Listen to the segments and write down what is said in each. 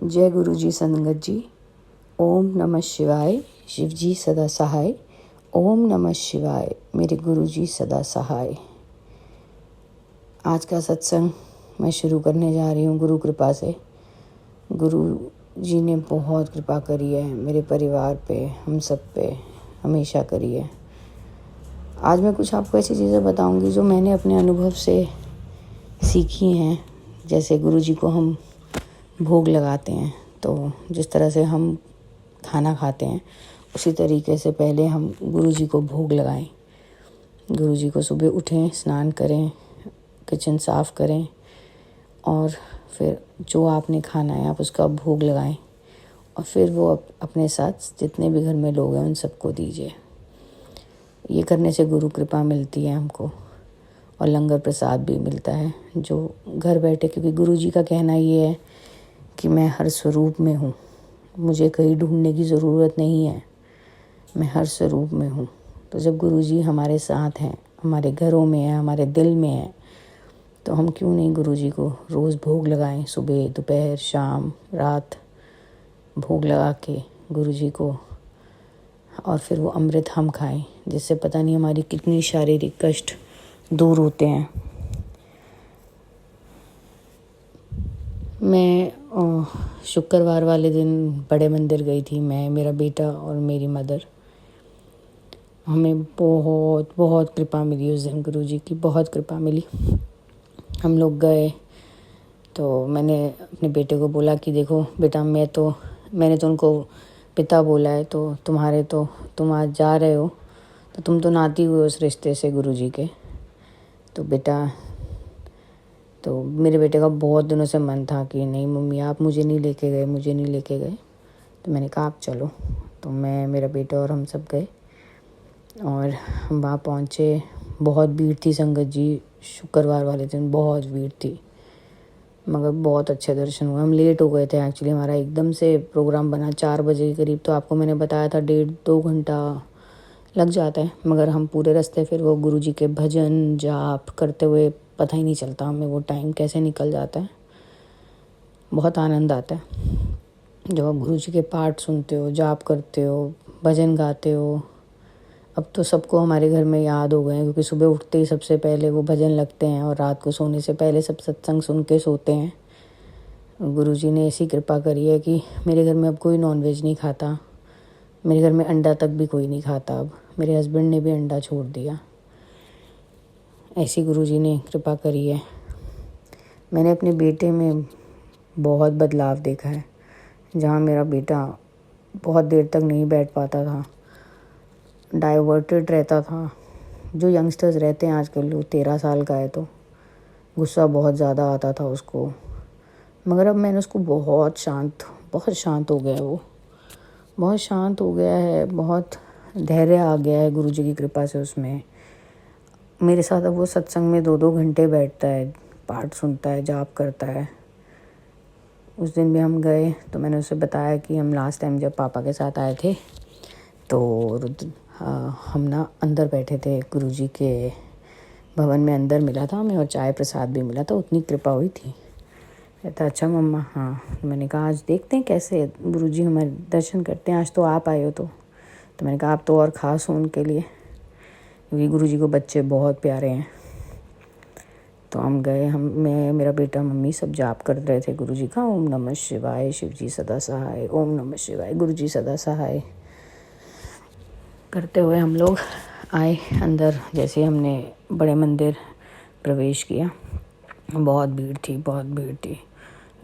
जय गुरु जी संगत जी। ओम नमः शिवाय। शिव जी सदा सहाय। ओम नमः शिवाय। मेरे गुरु जी सदा सहाय। आज का सत्संग मैं शुरू करने जा रही हूँ गुरु कृपा से। गुरु जी ने बहुत कृपा करी है मेरे परिवार पे, हम सब पे हमेशा करी है। आज मैं कुछ आपको ऐसी चीज़ें बताऊंगी जो मैंने अपने अनुभव से सीखी हैं। जैसे गुरु जी को हम भोग लगाते हैं, तो जिस तरह से हम खाना खाते हैं उसी तरीके से पहले हम गुरु जी को भोग लगाएं। गुरु जी को सुबह उठें, स्नान करें, किचन साफ़ करें और फिर जो आपने खाना है आप उसका भोग लगाएं और फिर वो अपने साथ जितने भी घर में लोग हैं उन सबको दीजिए। ये करने से गुरु कृपा मिलती है हमको और लंगर प्रसाद भी मिलता है जो घर बैठे, क्योंकि गुरु जी का कहना ये है कि मैं हर स्वरूप में हूँ, मुझे कहीं ढूंढने की ज़रूरत नहीं है, मैं हर स्वरूप में हूँ। तो जब गुरु जी हमारे साथ हैं, हमारे घरों में हैं, हमारे दिल में हैं, तो हम क्यों नहीं गुरु जी को रोज़ भोग लगाएं। सुबह, दोपहर, शाम, रात भोग लगा के गुरु जी को, और फिर वो अमृत हम खाएं, जिससे पता नहीं हमारी कितनी शारीरिक कष्ट दूर होते हैं। मैं शुक्रवार वाले दिन बड़े मंदिर गई थी, मैं, मेरा बेटा और मेरी मदर। हमें बहुत बहुत कृपा मिली उस दिन, गुरु जी की बहुत कृपा मिली। हम लोग गए तो मैंने अपने बेटे को बोला कि देखो बेटा, मैंने तो उनको पिता बोला है, तो तुम आज जा रहे हो तो तुम तो नाती हुए उस रिश्ते से गुरु जी के। तो मेरे बेटे का बहुत दिनों से मन था कि नहीं मम्मी आप मुझे नहीं लेके गए। तो मैंने कहा आप चलो। तो मैं, मेरा बेटा और हम सब गए और हम वहाँ पहुँचे। बहुत भीड़ थी संगत जी, शुक्रवार वाले दिन बहुत भीड़ थी, मगर बहुत अच्छे दर्शन हुए। हम लेट हो गए थे एक्चुअली, हमारा एकदम से प्रोग्राम बना 4 बजे के करीब। तो आपको मैंने बताया था 1.5-2 घंटा लग जाता है, मगर हम पूरे रास्ते फिर वो गुरु जी के भजन जाप करते हुए पता ही नहीं चलता हमें वो टाइम कैसे निकल जाता है। बहुत आनंद आता है जब आप गुरु जी के पाठ सुनते हो, जाप करते हो, भजन गाते हो। अब तो सबको हमारे घर में याद हो गए हैं, क्योंकि सुबह उठते ही सबसे पहले वो भजन लगते हैं और रात को सोने से पहले सब सत्संग सुन के सोते हैं। गुरु जी ने ऐसी कृपा करी है कि मेरे घर में अब कोई नॉनवेज नहीं खाता, मेरे घर में अंडा तक भी कोई नहीं खाता। अब मेरे हस्बैंड ने भी अंडा छोड़ दिया। ऐसी गुरु जी ने कृपा करी है। मैंने अपने बेटे में बहुत बदलाव देखा है। जहाँ मेरा बेटा बहुत देर तक नहीं बैठ पाता था, डाइवर्टेड रहता था, जो यंगस्टर्स रहते हैं आजकल, वो 13 साल का है तो गुस्सा बहुत ज़्यादा आता था उसको, मगर अब मैंने उसको बहुत शांत हो गया है। वो बहुत शांत हो गया है, बहुत धैर्य आ गया है गुरु जी की कृपा से उसमें। मेरे साथ अब वो सत्संग में 2-2 घंटे बैठता है, पाठ सुनता है, जाप करता है। उस दिन भी हम गए तो मैंने उसे बताया कि हम लास्ट टाइम जब पापा के साथ आए थे तो हम ना अंदर बैठे थे, गुरु जी के भवन में अंदर मिला था हमें और चाय प्रसाद भी मिला था, उतनी कृपा हुई थी। कहता अच्छा मम्मा हाँ। मैंने कहा आज देखते हैं कैसे गुरु जी हमारे दर्शन करते हैं, आज तो आप आए हो। तो मैंने कहा आप तो और ख़ास हो उनके लिए, क्योंकि गुरु जी को बच्चे बहुत प्यारे हैं। तो हम गए, मैं, मेरा बेटा, मम्मी सब जाप कर रहे थे गुरु जी का, ओम नमः शिवाय, शिव जी सदा सहाय, ओम नमः शिवाय, गुरु जी सदा सहाय करते हुए हम लोग आए अंदर। जैसे हमने बड़े मंदिर प्रवेश किया, बहुत भीड़ थी।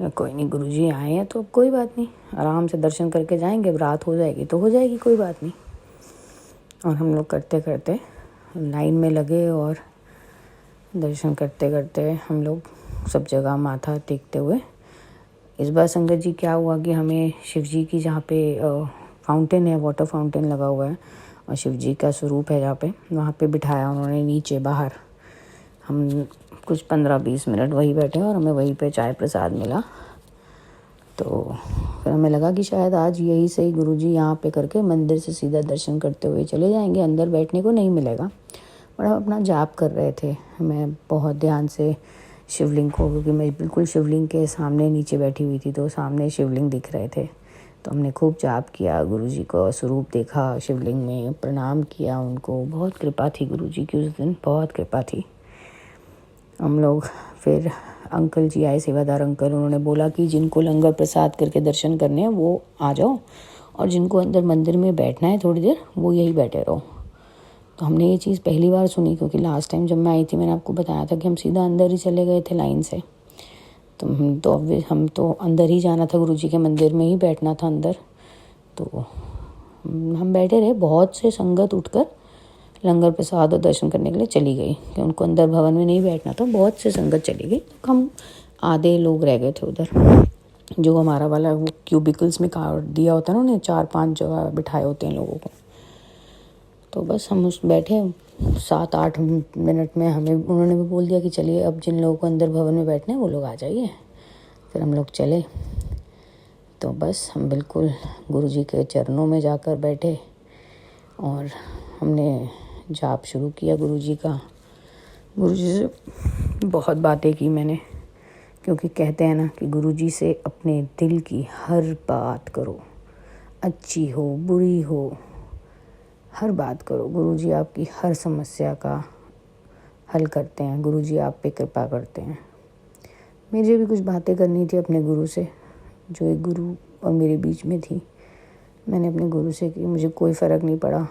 कोई नहीं, गुरु जी आए हैं तो कोई बात नहीं, आराम से दर्शन करके जाएंगे, अब रात हो जाएगी तो हो जाएगी, कोई बात नहीं। और हम लोग करते करते लाइन में लगे और दर्शन करते करते हम लोग सब जगह माथा टेकते हुए। इस बार संगत जी क्या हुआ कि हमें शिव जी की जहाँ पे फाउंटेन है, वाटर फाउंटेन लगा हुआ है और शिव जी का स्वरूप है जहाँ पे, वहाँ पे बिठाया उन्होंने नीचे बाहर। हम कुछ 15-20 मिनट वहीं बैठे और हमें वहीं पे चाय प्रसाद मिला। तो फिर हमें लगा कि शायद आज यही सही गुरु जी यहाँ पे करके मंदिर से सीधा दर्शन करते हुए चले जाएंगे, अंदर बैठने को नहीं मिलेगा। और हम अपना जाप कर रहे थे, मैं बहुत ध्यान से शिवलिंग को, क्योंकि मैं बिल्कुल शिवलिंग के सामने नीचे बैठी हुई थी, तो सामने शिवलिंग दिख रहे थे। तो हमने खूब जाप किया, गुरुजी का स्वरूप देखा शिवलिंग में, प्रणाम किया उनको। बहुत कृपा थी गुरुजी की उस दिन, बहुत कृपा थी। हम लोग फिर अंकल जी आए, सेवादार अंकल, उन्होंने बोला कि जिनको लंगर प्रसाद करके दर्शन करने हैं वो आ जाओ, और जिनको अंदर मंदिर में बैठना है थोड़ी देर वो यही बैठे रहो। तो हमने ये चीज़ पहली बार सुनी, क्योंकि लास्ट टाइम जब मैं आई थी मैंने आपको बताया था कि हम सीधा अंदर ही चले गए थे लाइन से। तो हम तो अंदर ही जाना था, गुरुजी के मंदिर में ही बैठना था अंदर। तो हम बैठे रहे, बहुत से संगत उठकर लंगर प्रसाद और दर्शन करने के लिए चली गई, कि उनको अंदर भवन में नहीं बैठना था। बहुत से संगत चली गई, तो हम आधे लोग रह गए थे उधर। जो हमारा वाला वो क्यूबिकल्स में काट दिया होता है ना, उन्हें 4-5 जगह बिठाए होते हैं लोगों को। तो बस हम उस बैठे 7-8 मिनट में हमें उन्होंने भी बोल दिया कि चलिए अब जिन लोगों को अंदर भवन में बैठना है वो लोग आ जाइए। फिर हम लोग चले। तो बस हम बिल्कुल गुरुजी के चरणों में जाकर बैठे और हमने जाप शुरू किया गुरुजी का। गुरुजी से बहुत बातें की मैंने, क्योंकि कहते हैं ना कि गुरुजी से अपने दिल की हर बात करो, अच्छी हो बुरी हो, हर बात करो। गुरुजी आपकी हर समस्या का हल करते हैं, गुरुजी आप पे कृपा करते हैं। मुझे भी कुछ बातें करनी थी अपने गुरु से, जो एक गुरु और मेरे बीच में थी। मैंने अपने गुरु से की, मुझे कोई फ़र्क नहीं पड़ा।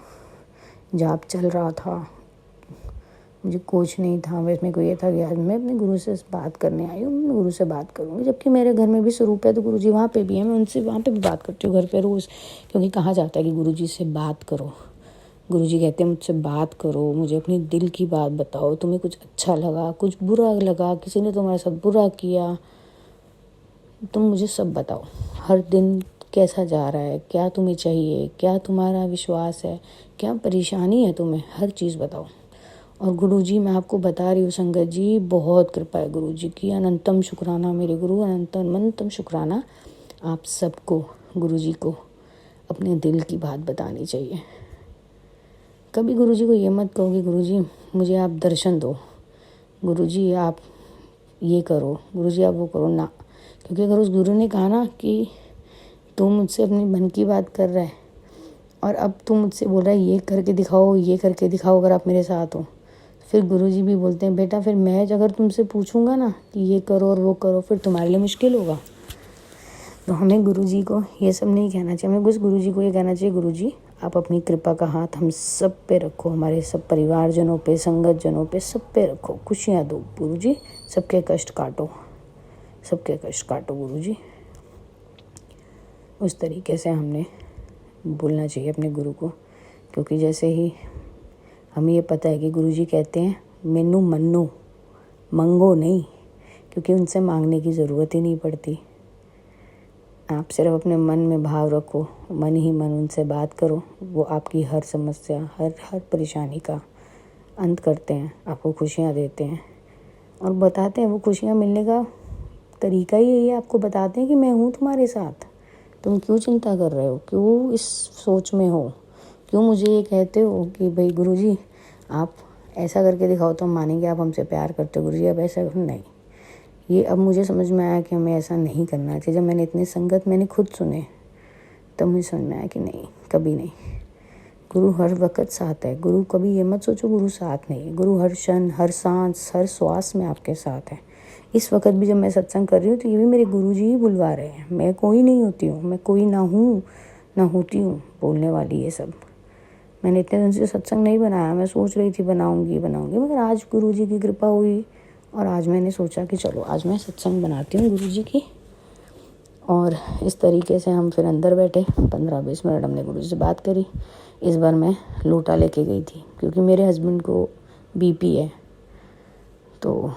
जाप चल रहा था, मुझे कुछ नहीं था, बस मेरे को ये था कि आज मैं अपने गुरु से बात करने आई हूँ, मैं गुरु से बात करूँगी। जबकि मेरे घर में भी स्वरूप है, तो गुरुजी वहाँ पे भी है, मैं उनसे वहाँ पे भी बात करती हूँ घर पे रोज़। क्योंकि कहा जाता है कि गुरुजी से बात करो। गुरुजी कहते हैं मुझसे बात करो, मुझे अपनी दिल की बात बताओ। तुम्हें कुछ अच्छा लगा, कुछ बुरा लगा, किसी ने तुम्हारे साथ बुरा किया, तुम मुझे सब बताओ। हर दिन कैसा जा रहा है, क्या तुम्हें चाहिए, क्या तुम्हारा विश्वास है, क्या परेशानी है तुम्हें, हर चीज़ बताओ। और गुरुजी मैं आपको बता रही हूँ संगत जी, बहुत कृपा है गुरुजी की। अनंतम शुक्राना मेरे गुरु, अनंतम शुक्राना। आप सबको गुरुजी को अपने दिल की बात बतानी चाहिए। कभी गुरुजी को ये मत कहो कि गुरुजी मुझे आप दर्शन दो, गुरुजी आप ये करो, गुरुजी आप वो करो ना। क्योंकि अगर उस गुरु ने कहा ना कि तू मुझसे अपनी मन की बात कर रहा है और अब तू मुझसे बोल रहा है ये करके दिखाओ, ये करके दिखाओ अगर आप मेरे साथ हो, फिर गुरुजी भी बोलते हैं बेटा फिर मैं अगर तुमसे पूछूंगा ना कि ये करो और वो करो, फिर तुम्हारे लिए मुश्किल होगा। तो हमें गुरुजी को ये सब नहीं कहना चाहिए, हमें बस गुरुजी को ये कहना चाहिए गुरुजी आप अपनी कृपा का हाथ हम सब पे रखो, हमारे सब परिवारजनों पे, संगत जनों पे, सब पे रखो, खुशियाँ दो गुरुजी, सबके कष्ट काटो, सबके कष्ट काटो गुरुजी। उस तरीके से हमने बोलना चाहिए अपने गुरु को। क्योंकि जैसे ही हमें ये पता है कि गुरुजी कहते हैं मैनू मन्नो, मंगो नहीं, क्योंकि उनसे मांगने की ज़रूरत ही नहीं पड़ती। आप सिर्फ अपने मन में भाव रखो, मन ही मन उनसे बात करो, वो आपकी हर समस्या, हर परेशानी का अंत करते हैं, आपको खुशियाँ देते हैं और बताते हैं। वो खुशियाँ मिलने का तरीका ही यही है, आपको बताते हैं कि मैं हूँ तुम्हारे साथ, तुम क्यों चिंता कर रहे हो, क्यों इस सोच में हो, क्यों मुझे ये कहते हो कि भाई गुरुजी आप ऐसा करके दिखाओ तो हम मानेंगे आप हमसे प्यार करते हो। गुरुजी अब ऐसा नहीं, ये अब मुझे समझ में आया कि हमें ऐसा नहीं करना चाहिए। जब मैंने इतने संगत मैंने खुद सुने तब मुझे समझ में आया कि नहीं, कभी नहीं। गुरु हर वक्त साथ है। गुरु कभी ये मत सोचो गुरु साथ नहीं है। गुरु हर क्षण, हर सांस, हर श्वास में आपके साथ है। इस वक्त भी जब मैं सत्संग कर रही हूँ तो ये भी मेरे गुरुजी ही बुलवा रहे हैं। मैं कोई नहीं होती हूँ, मैं कोई ना हूँ ना होती हूँ बोलने वाली। ये सब मैंने इतने दिन से सत्संग नहीं बनाया, मैं सोच रही थी बनाऊंगी, मगर आज गुरुजी की कृपा हुई और आज मैंने सोचा कि चलो आज मैं सत्संग बनाती हूँ गुरुजी की। और इस तरीके से हम फिर अंदर बैठे, 15-20 मिनट हमने गुरुजी से बात करी। इस बार मैं लोटा लेके गई थी क्योंकि मेरे हस्बैंड को बीपी है, तो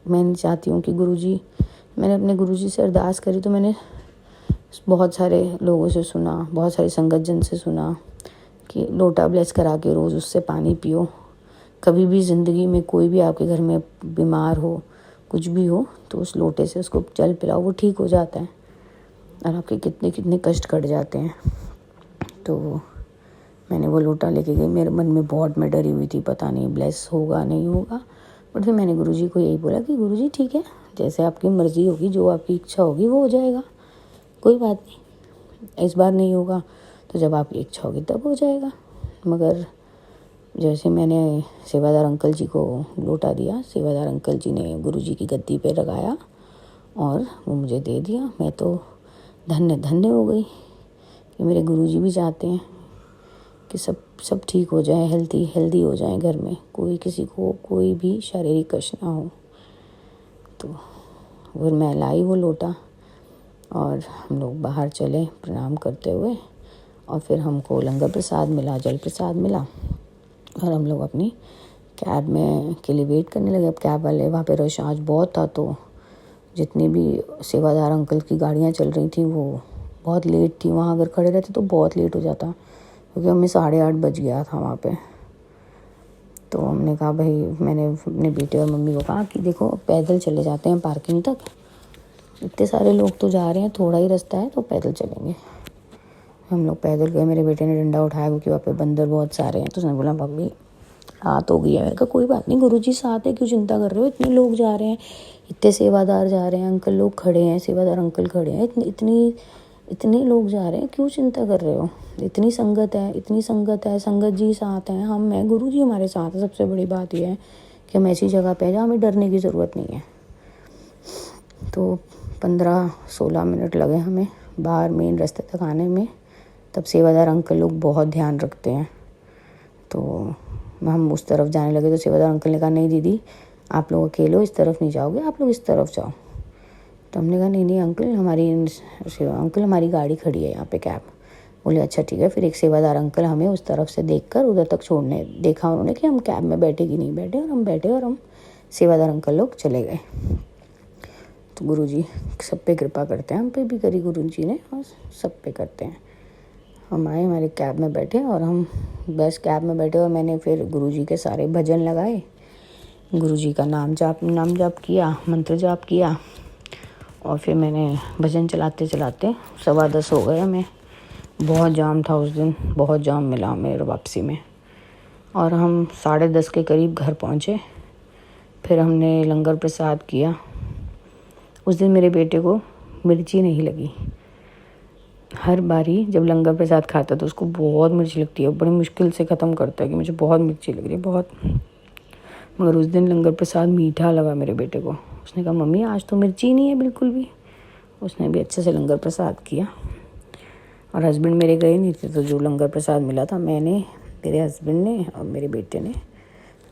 मैं नहीं चाहती हूँ कि गुरुजी, मैंने अपने गुरुजी से अरदास करी तो मैंने बहुत सारे लोगों से सुना, बहुत सारे संगत जन से सुना कि लोटा ब्लेस करा के रोज़ उससे पानी पियो। कभी भी ज़िंदगी में कोई भी आपके घर में बीमार हो, कुछ भी हो, तो उस लोटे से उसको जल पिलाओ, वो ठीक हो जाता है और आपके कितने कितने कष्ट कट जाते हैं। तो मैंने वो लोटा लेके गई। मेरे मन में बहुत मैं डरी हुई थी, पता नहीं ब्लेस होगा नहीं होगा, बट फिर मैंने गुरुजी को यही बोला कि गुरुजी ठीक है, जैसे आपकी मर्ज़ी होगी, जो आपकी इच्छा होगी वो हो जाएगा, कोई बात नहीं, इस बार नहीं होगा तो जब आपकी इच्छा होगी तब हो जाएगा। मगर जैसे मैंने सेवादार अंकल जी को लोटा दिया, सेवादार अंकल जी ने गुरुजी की गद्दी पे लगाया और वो मुझे दे दिया। मैं तो धन्य धन्य हो गई कि मेरे गुरुजी भी चाहते हैं कि सब ठीक हो जाए, हेल्दी हो जाए, घर में कोई किसी को कोई भी शारीरिक कष्ट ना हो। तो फिर मैं लाई वो लोटा और हम लोग बाहर चले प्रणाम करते हुए, और फिर हमको लंगर प्रसाद मिला, जल प्रसाद मिला, और हम लोग अपनी कैब में के लिए वेट करने लगे। अब कैब वाले वहाँ पे रश आज बहुत था, तो जितनी भी सेवादार अंकल की गाड़ियाँ चल रही थी वो बहुत लेट थी। वहाँ अगर खड़े रहते तो बहुत लेट हो जाता, क्योंकि हमें 8:30 बज गया था वहाँ पे। तो हमने कहा भाई, मैंने अपने बेटे और मम्मी को कहा कि देखो पैदल चले जाते हैं पार्किंग तक, इतने सारे लोग तो जा रहे हैं, थोड़ा ही रास्ता है तो पैदल चलेंगे। हम लोग पैदल गए। मेरे बेटे ने डंडा उठाया क्योंकि वहाँ पे बंदर बहुत सारे हैं, तो उसने बोला मम्मी रात हो गई है। मैंने कहा कोई बात नहीं गुरुजी साथ है, क्यों चिंता कर रहे हो, इतने लोग जा रहे हैं, इतने सेवादार जा रहे हैं, अंकल लोग खड़े हैं, सेवादार अंकल खड़े हैं, इतने लोग जा रहे हैं, क्यों चिंता कर रहे हो, इतनी संगत है, संगत जी साथ हैं, हम हैं, गुरुजी हमारे साथ है। सबसे बड़ी बात यह है कि हम ऐसी जगह पे हैं जहाँ हमें डरने की ज़रूरत नहीं है। तो 15-16 मिनट लगे हमें बाहर मेन रास्ते तक आने में। तब सेवादार अंकल लोग बहुत ध्यान रखते हैं, तो हम उस तरफ जाने लगे तो सेवादार अंकल ने कहा नहीं दीदी आप लोग अकेले हो, इस तरफ नहीं जाओगे, आप लोग इस तरफ जाओ। तो हमने कहा नहीं अंकल हमारी गाड़ी खड़ी है यहाँ पे कैब। बोले अच्छा ठीक है। फिर एक सेवादार अंकल हमें उस तरफ से देखकर उधर तक छोड़ने देखा उन्होंने कि हम कैब में बैठे कि नहीं बैठे, और हम बैठे और हम सेवादार अंकल लोग चले गए। तो गुरुजी सब पे कृपा करते हैं, हम पे भी करी गुरुजी ने, और सब पे करते हैं। हम आए, हमारे कैब में बैठे, और हम बस कैब में बैठे, और मैंने फिर गुरुजी के सारे भजन लगाए, गुरुजी का नाम जाप किया, मंत्र जाप किया, और फिर मैंने भजन चलाते चलाते 10:15 हो गए हमें। बहुत जाम था उस दिन, बहुत जाम मिला मेरे वापसी में, और हम 10:30 के करीब घर पहुँचे। फिर हमने लंगर प्रसाद किया। उस दिन मेरे बेटे को मिर्ची नहीं लगी। हर बारी जब लंगर प्रसाद खाता तो उसको बहुत मिर्ची लगती है, बड़ी मुश्किल से ख़त्म करता है कि मुझे बहुत मिर्ची लग रही है बहुत। मगर उस दिन लंगर प्रसाद मीठा लगा मेरे बेटे को। उसने कहा मम्मी आज तो मिर्ची नहीं है बिल्कुल भी। उसने भी अच्छे से लंगर प्रसाद किया, और हस्बैंड मेरे गए नहीं थे, तो जो लंगर प्रसाद मिला था मैंने, मेरे हस्बैंड ने और मेरे बेटे ने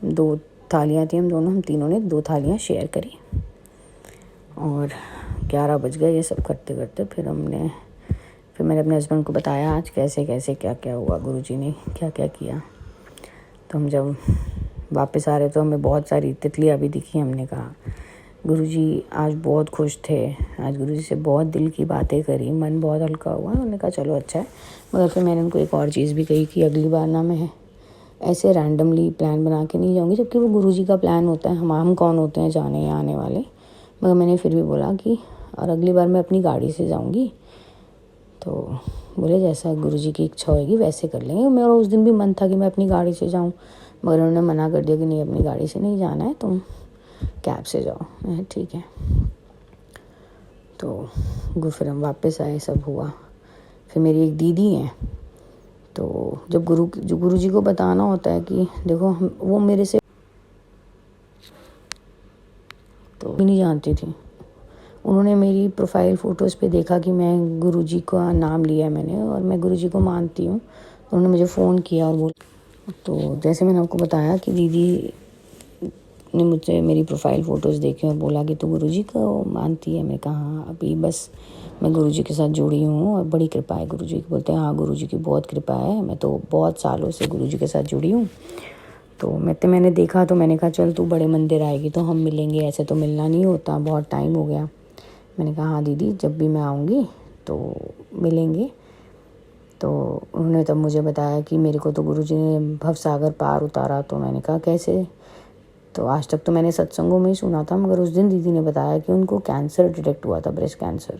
2 थालियाँ थी, हम तीनों ने 2 थालियाँ शेयर करी, और 11 बज गए ये सब करते करते। फिर मैंने अपने हस्बैंड को बताया आज कैसे कैसे क्या क्या हुआ, गुरुजी ने क्या क्या किया। तो हम जब वापस आ रहे तो हमें बहुत सारी तितलियाँ भी दिखी। हमने कहा गुरुजी आज बहुत खुश थे, आज गुरुजी से बहुत दिल की बातें करी, मन बहुत हल्का हुआ। उन्होंने कहा चलो अच्छा है। मगर फिर मैंने उनको एक और चीज़ भी कही कि अगली बार ना मैं ऐसे रैंडमली प्लान बना के नहीं जाऊँगी, जबकि वो गुरुजी का प्लान होता है, हम कौन होते हैं जाने या आने वाले। मगर मैंने फिर भी बोला कि और अगली बार मैं अपनी गाड़ी से जाऊँगी। तो बोले जैसा गुरुजी की इच्छा होगी वैसे कर लेंगे। मेरा उस दिन भी मन था कि मैं अपनी गाड़ी से जाऊँ, मगर उन्होंने मना कर दिया कि नहीं अपनी गाड़ी से नहीं जाना है, तुम कैब से जाओ। मैं ठीक है। तो फिर हम वापस आए, सब हुआ। फिर मेरी एक दीदी हैं, तो जब गुरुजी को बताना होता है कि देखो वो मेरे से तो भी नहीं जानती थी। उन्होंने मेरी प्रोफाइल फ़ोटोज़ पे देखा कि मैं गुरुजी का नाम लिया मैंने और मैं गुरुजी को मानती हूँ, तो उन्होंने मुझे फ़ोन किया और तो जैसे मैंने आपको बताया कि दीदी ने मुझसे मेरी प्रोफाइल फ़ोटोज़ देखी और बोला कि तू गुरुजी को मानती है। मैं कहा हाँ, अभी बस मैं गुरुजी के साथ जुड़ी हूँ और बड़ी कृपा है गुरुजी की। बोलते हैं हाँ गुरुजी की बहुत कृपा है, मैं तो बहुत सालों से गुरुजी के साथ जुड़ी हूँ। तो मैंने देखा तो मैंने कहा चल तू बड़े मंदिर आएगी तो हम मिलेंगे, ऐसे तो मिलना नहीं होता, बहुत टाइम हो गया। मैंने कहा हाँ दीदी जब भी मैं आऊँगी तो मिलेंगे। तो उन्होंने तब मुझे बताया कि मेरे को तो गुरुजी ने भवसागर पार उतारा। तो मैंने कहा कैसे? तो आज तक तो मैंने सत्संगों में ही सुना था, मगर उस दिन दीदी ने बताया कि उनको कैंसर डिटेक्ट हुआ था, ब्रेस्ट कैंसर।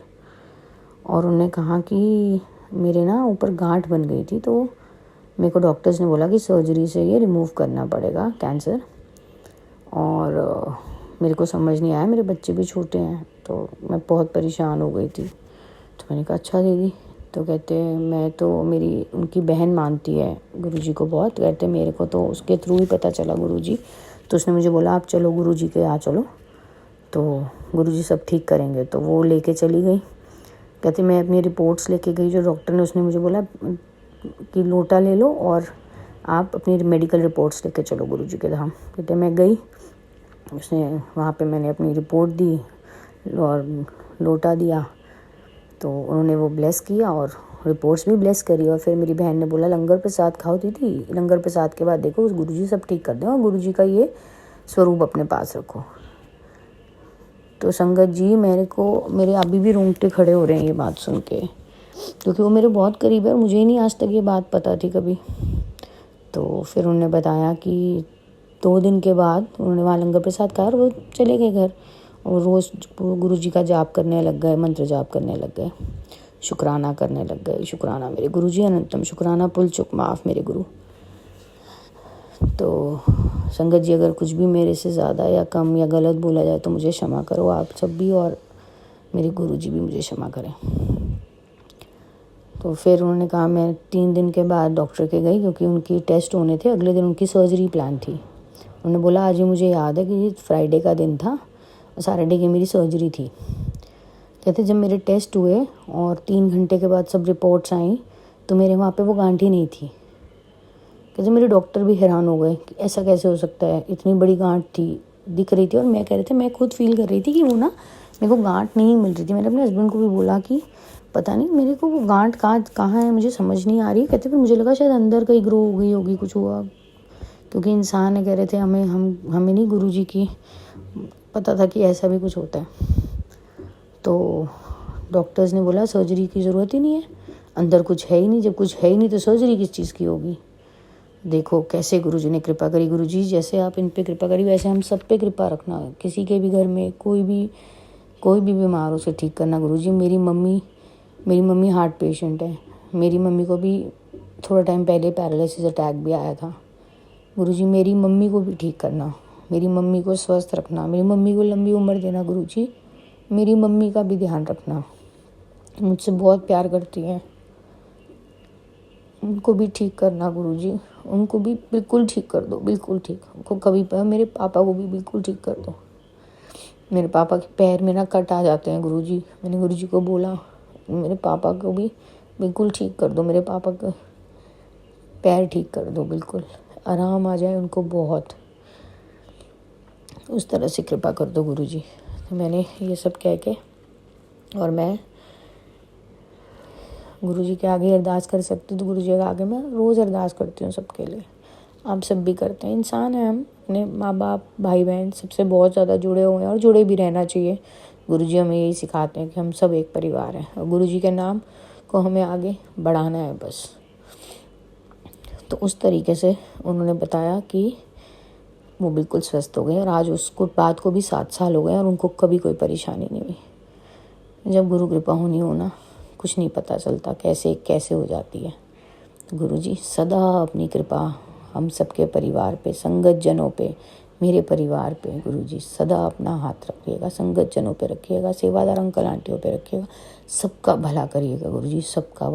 और उन्होंने कहा कि मेरे ना ऊपर गांठ बन गई थी, तो मेरे को डॉक्टर्स ने बोला कि सर्जरी से ये रिमूव करना पड़ेगा कैंसर। और मेरे को समझ नहीं आया, मेरे बच्चे भी छोटे हैं, तो मैं बहुत परेशान हो गई थी। तो मैंने कहा अच्छा दीदी। तो कहते मैं तो, मेरी उनकी बहन मानती है गुरुजी को बहुत, कहते मेरे को तो उसके थ्रू ही पता चला गुरुजी, तो उसने मुझे बोला आप चलो गुरुजी के यहाँ चलो, तो गुरुजी सब ठीक करेंगे। तो वो लेके चली गई। कहते मैं अपनी रिपोर्ट्स लेके गई जो डॉक्टर ने, उसने मुझे बोला कि लोटा ले लो और आप अपनी मेडिकल रिपोर्ट्स लेके चलो गुरुजी के धाम। कहते मैं गई, उसने वहाँ पे मैंने अपनी रिपोर्ट दी और लोटा दिया, तो उन्होंने वो ब्लेस किया और रिपोर्ट्स भी ब्लेस करी। और फिर मेरी बहन ने बोला लंगर प्रसाद खाओ दीदी, लंगर प्रसाद के बाद देखो गुरुजी सब ठीक कर दें और गुरुजी का ये स्वरूप अपने पास रखो। तो संगत जी मेरे अभी भी रोंगटे खड़े हो रहे हैं ये बात सुन के, क्योंकि वो मेरे बहुत करीब है और मुझे ही नहीं आज तक ये बात पता थी कभी। तो फिर उन्होंने बताया कि 2 दिन के बाद उन्होंने वहाँ लंगर प्रसाद खाया और वो चले गए घर, और रोज़ गुरुजी का जाप करने लग गए, मंत्र जाप करने लग गए, शुक्राना करने लग गए। शुक्राना मेरे गुरुजी अनंतम शुक्राना, पुल चुक माफ़ मेरे गुरु। तो संगत जी अगर कुछ भी मेरे से ज़्यादा या कम या गलत बोला जाए तो मुझे क्षमा करो आप सब भी, और मेरे गुरुजी भी मुझे क्षमा करें। तो फिर उन्होंने कहा, मैं 3 दिन के बाद डॉक्टर के गई क्योंकि उनकी टेस्ट होने थे, अगले दिन उनकी सर्जरी प्लान थी। उन्होंने बोला आज ही मुझे याद है कि फ्राइडे का दिन था और सैटरडे की मेरी सर्जरी थी। कहते जब मेरे टेस्ट हुए और 3 घंटे के बाद सब रिपोर्ट्स आई तो मेरे वहाँ पे वो गांठ नहीं थी। कहते मेरे डॉक्टर भी हैरान हो गए कि ऐसा कैसे हो सकता है, इतनी बड़ी गांठ थी, दिख रही थी। और मैं कह रहे थे, मैं खुद फील कर रही थी कि वो ना मेरे को गांठ नहीं मिल रही थी। मैंने अपने हस्बैंड को भी बोला कि पता नहीं मेरे को वो गांठ कहाँ है, मुझे समझ नहीं आ रही। कहते फिर मुझे लगा शायद अंदर कहीं ग्रो हो गई होगी, कुछ हुआ, क्योंकि इंसान है। कह रहे थे हमें नहीं गुरुजी की पता था कि ऐसा भी कुछ होता है। तो डॉक्टर्स ने बोला सर्जरी की ज़रूरत ही नहीं है, अंदर कुछ है ही नहीं, जब कुछ है ही नहीं तो सर्जरी किस चीज़ की होगी। देखो कैसे गुरुजी ने कृपा करी। गुरुजी जैसे आप इन पे कृपा करी वैसे हम सब पे कृपा रखना। किसी के भी घर में कोई भी बीमार हो उसे ठीक करना गुरुजी। मेरी मम्मी हार्ट पेशेंट है, मेरी मम्मी को भी थोड़ा टाइम पहले पैरालिसिस अटैक भी आया था। गुरुजी मेरी मम्मी को भी ठीक करना, मेरी मम्मी को स्वस्थ रखना, मेरी मम्मी को लंबी उम्र देना गुरुजी। मेरी मम्मी का भी ध्यान रखना, मुझसे बहुत प्यार करती हैं, उनको भी ठीक करना गुरुजी। उनको भी बिल्कुल ठीक कर दो, बिल्कुल ठीक। उनको कभी मेरे पापा को भी बिल्कुल ठीक कर दो। मेरे पापा के पैर में ना कट आ जाते हैं गुरुजी। मैंने गुरुजी को बोला मेरे पापा को भी बिल्कुल ठीक कर दो, मेरे पापा के पैर ठीक कर दो, बिल्कुल आराम आ जाए उनको बहुत, उस तरह से कृपा कर दो गुरुजी। तो मैंने ये सब कह के, और मैं गुरुजी के आगे अरदास कर सकती हूँ तो गुरुजी के आगे मैं रोज़ अरदास करती हूँ सबके लिए। आप सब भी करते हैं, इंसान हैं हम, अपने माँ बाप भाई बहन सबसे बहुत ज़्यादा जुड़े हुए हैं और जुड़े भी रहना चाहिए। गुरुजी हमें यही सिखाते हैं कि हम सब एक परिवार हैं और गुरुजी के नाम को हमें आगे बढ़ाना है बस। तो उस तरीके से उन्होंने बताया कि वो बिल्कुल स्वस्थ हो गए और आज उसको बात को भी 7 साल हो गए और उनको कभी कोई परेशानी नहीं हुई। जब गुरु कृपा होनी हो ना, कुछ नहीं पता चलता कैसे हो जाती है। तो गुरुजी सदा अपनी कृपा हम सबके परिवार पे, संगत जनों पे, मेरे परिवार पे गुरुजी सदा अपना हाथ रखिएगा, संगत जनों पे रखिएगा, सेवादार अंकल आंटियों पे रखिएगा, सबका भला करिएगा गुरुजी, सबका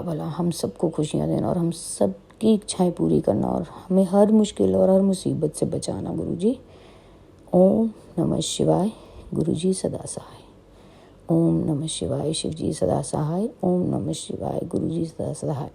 भला, हम सबको खुशियाँ देना और हम सबकी इच्छाएं पूरी करना और हमें हर मुश्किल और हर मुसीबत से बचाना गुरुजी। ओम नमः शिवाय, गुरुजी सदा सहाय। ओम नमः शिवाय, शिवजी सदा सहाय। ओम नमः शिवाय, गुरुजी सदा सहाय।